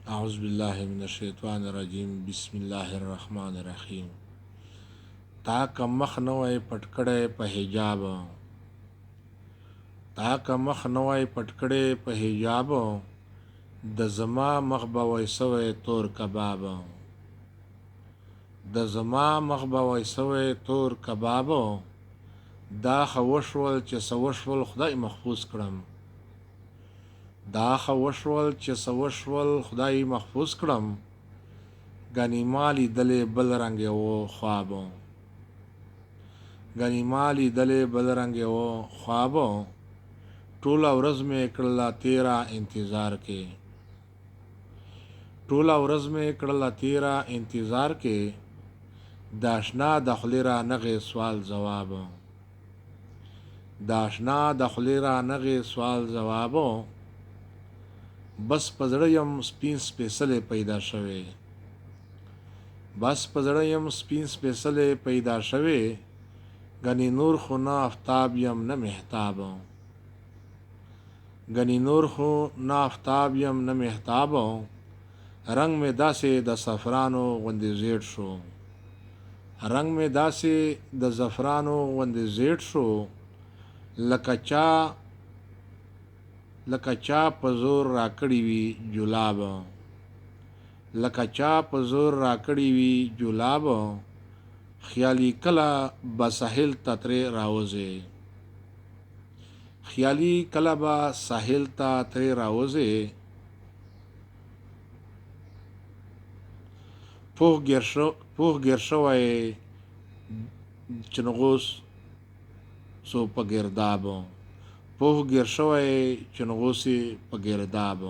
اعوذ باللہ من الشیطان الرجیم بسم اللہ الرحمن الرحیم. تا که مخ نوی پټ کړی په حجاب، تا که مخ نوی پټ کړی په حجاب، د زما مخ به وای سوی تور کباب، د زما مخ به وای سوی تور کباب. دا خو وشول چې څه وشول خدای محفوظ کړم، دا خو وشول چې څه وشول خدای محفوظ کړم. ګنې ما لیدلې بل رنګ یې و خواب، ګنې ما لیدلې بل رنګ یې و خواب. ټوله ورځ مې کړله تیره انتظار کې، ټوله ورځ مې کړله تیره انتظار کې. د اشنا د خولې را نغې سوال ځواب، د اشنا د خولې را نغې سوال ځواب. بس په زړه یم سپین سپېڅلی پیدا شوی، بس په زړه یم سپین سپېڅلی پیدا شوی. ګنې نور خو نه آفتاب یم نه مهتاب، ګنې نور خو نه آفتاب یم نه مهتاب. رنګ مې داسې د زعفرانو غوندې زیړ شو، رنګ مې داسې د زعفرانو غوندې زیړ شو. لکه چا په زور راکړی وي جلاب، لکه چا په زور راکړی وي جلاب. خیالي کله به ساحل ته ترې راوځې، خیالي کله به ساحل ته ترې راوځې. پوخ ګیر شوی چنغوس سو په ګرداب، پوخ ګیر شوی چنغوسي په ګرداب.